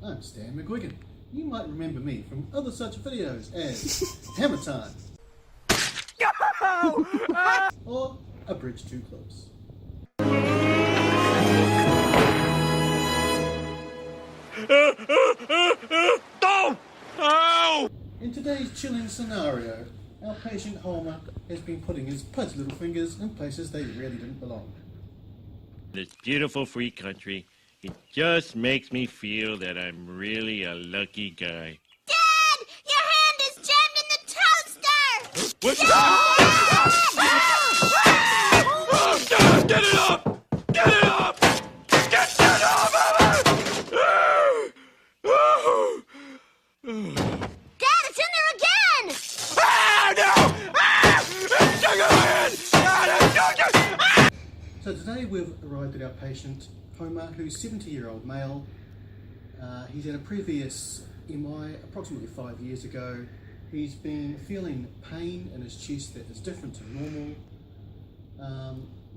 I'm Stan McGuigan. You might remember me from other such videos as Hammer Time or A Bridge Too Close. In today's chilling scenario, our patient Homer has been putting his pudgy little fingers in places they really didn't belong. This beautiful free country, it just makes me feel that I'm really a lucky guy. Dad! Your hand is jammed in the toaster! What? Dad! Get it up! Get it up! Get it up! Dad, it's in there again! Ah, no! Ah! It's stuck in my hand! Ah! So today we've arrived at our patient Homer, who's a 70-year-old male. He's had a previous MI approximately 5 years ago. He's been feeling pain in his chest that is different to normal,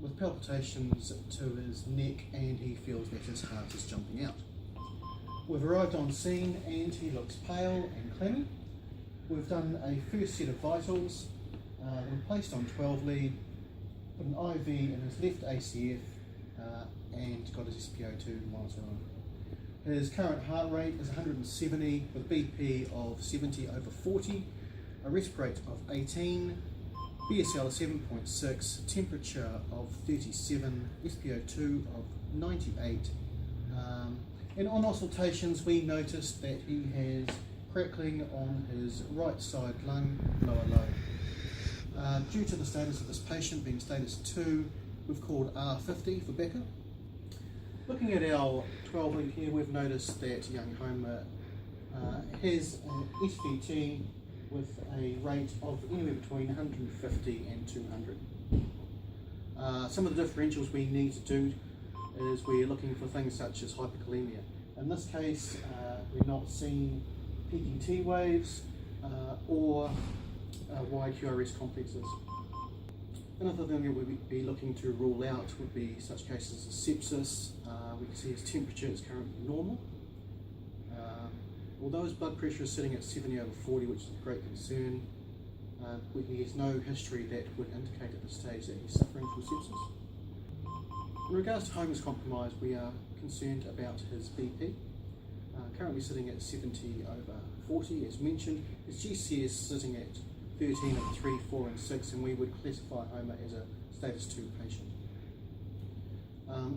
with palpitations to his neck, and he feels that his heart is jumping out. We've arrived on scene and he looks pale and clammy. We've done a first set of vitals. We've placed on 12 lead, put an IV in his left ACF, and got his SpO2 monitor on. His current heart rate is 170 with BP of 70/40, a rest rate of 18, BSL of 7.6, temperature of 37, SpO2 of 98. And on auscultations we noticed that he has crackling on his right side lung, lower lobe. Due to the status of this patient being status 2, we've called R50 for backup. Looking at our 12 lead here, we've noticed that young Homer has an SVT with a rate of anywhere between 150 and 200. Some of the differentials we need to do is we're looking for things such as hyperkalemia. In this case, we're not seeing peaking T waves or wide QRS complexes. Another thing that we'd be looking to rule out would be such cases as sepsis. We can see his temperature is currently normal. Although his blood pressure is sitting at 70/40, which is a great concern, he has no history that would indicate at this stage that he's suffering from sepsis. In regards to Homer's compromise, we are concerned about his BP, currently sitting at 70/40 as mentioned. His GCS sitting at 13/3, 4 and 6, and we would classify Homer as a status 2 patient.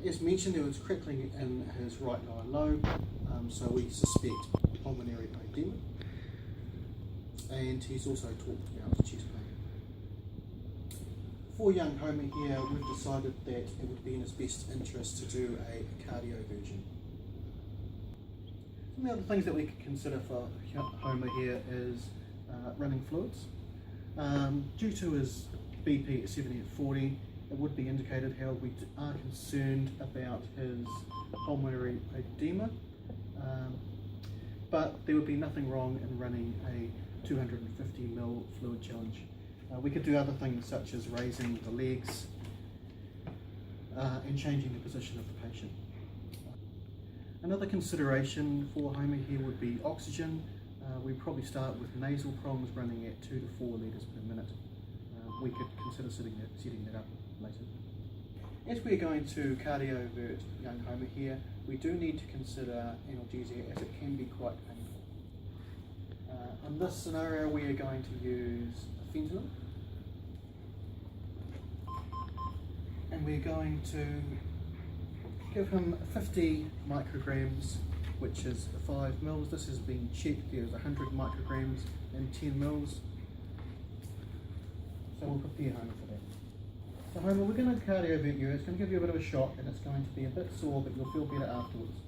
As mentioned, there was crackling in his right lower lobe, so we suspect pulmonary edema, and he's also talked about chest pain. For young Homer here, we've decided that it would be in his best interest to do a cardioversion. Some of the other things that we could consider for Homer here is running fluids. Due to his BP at 70/40, it would be indicated how we are concerned about his pulmonary edema, but there would be nothing wrong in running a 250 ml fluid challenge. We could do other things such as raising the legs and changing the position of the patient. Another consideration for Homer here would be oxygen. We'd probably start with nasal prongs running at 2 to 4 litres per minute. We could consider setting that up later. As we're going to cardiovert young Homer here, we do need to consider analgesia as it can be quite painful. In this scenario we are going to use fentanyl, and we're going to give him 50 micrograms, which is 5 mils. This has been checked, there's 100 micrograms and 10 mils. So we'll prepare Homer for that. So Homer, we're going to cardiovert you. It's going to give you a bit of a shock and it's going to be a bit sore, but you'll feel better afterwards.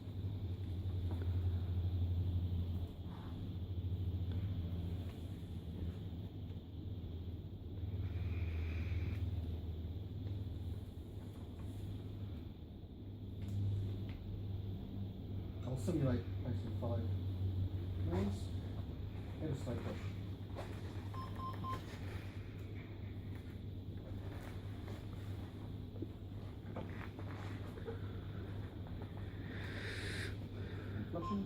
I'll simulate placing 5 mils at a slow push. Flushing.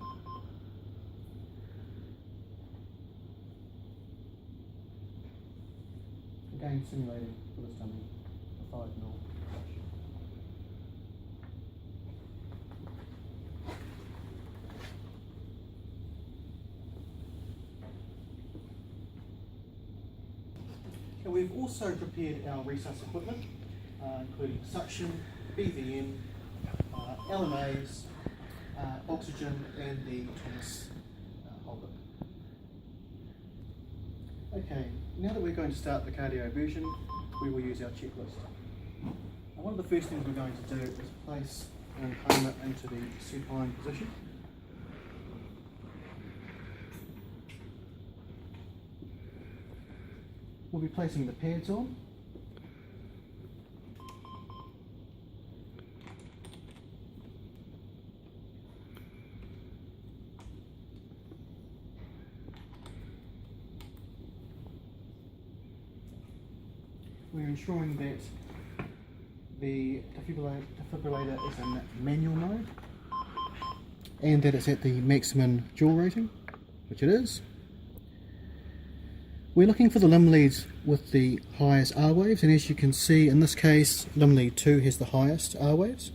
Again simulating for this dummy a 5 mil brush. And we've also prepared our resus equipment, including suction, BVM, LMAs, oxygen, and the Thomas holder. Okay, now that we're going to start the cardioversion, we will use our checklist. Now, one of the first things we're going to do is place an Homer into the supine position. We'll be placing the pads on. We're ensuring that the defibrillator is in manual mode and that it's at the maximum joule rating, which it is. We're looking for the limb leads with the highest R waves, and as you can see in this case limb lead 2 has the highest R waves.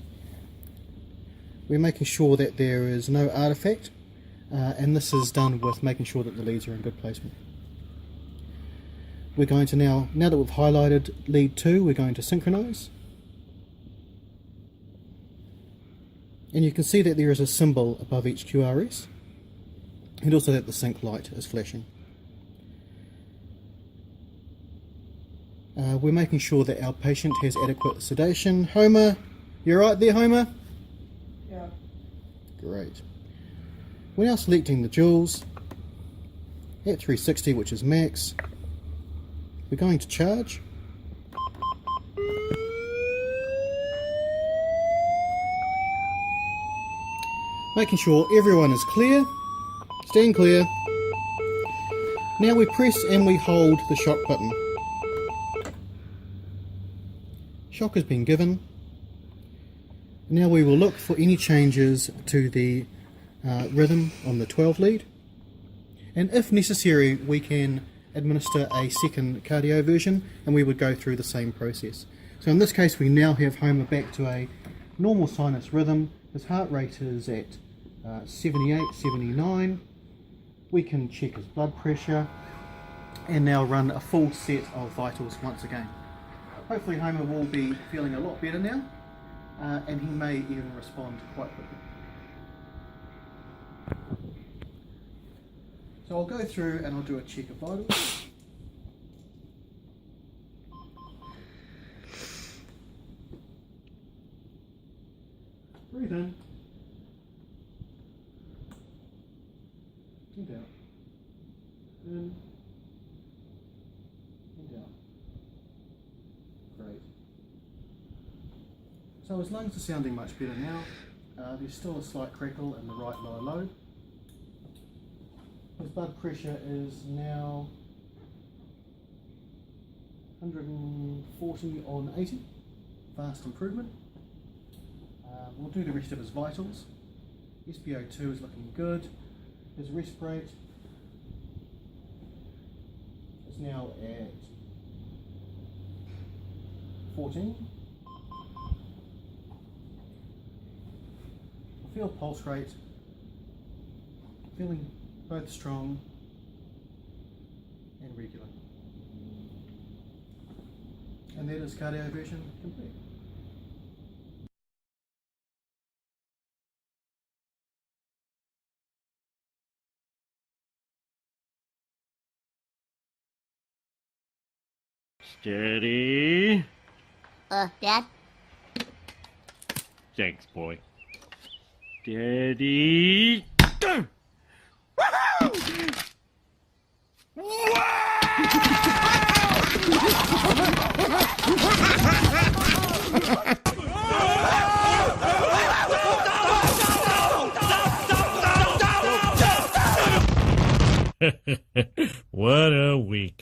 We're making sure that there is no artifact, and this is done with making sure that the leads are in good placement. We're going to now that we've highlighted lead 2, we're going to synchronise. And you can see that there is a symbol above each QRS, and also that the sync light is flashing. We're making sure that our patient has adequate sedation. Homer, you right there, Homer? Yeah. Great. We're now selecting the joules at 360, which is max. We're going to charge. Making sure everyone is clear. Stand clear. Now we press and we hold the shock button. Shock has been given. Now we will look for any changes to the rhythm on the 12 lead, and if necessary we can administer a second cardioversion and we would go through the same process. So in this case we now have Homer back to a normal sinus rhythm. His heart rate is at 78, 79. We can check his blood pressure and now run a full set of vitals once again. Hopefully Homer will be feeling a lot better now, and he may even respond quite quickly. So I'll go through and I'll do a check of vitals. Breathe in and out. In and out. Great. So his lungs are sounding much better now. There's still a slight crackle in the right lower lobe. His blood pressure is now 140 on 80. Fast improvement. We'll do the rest of his vitals. SpO2 is looking good. His rest rate is now at 14. We'll feel pulse rate, feeling both strong and regular. And that is cardioversion complete. Steady. Dad? Thanks, boy. Steady. Go! What a week.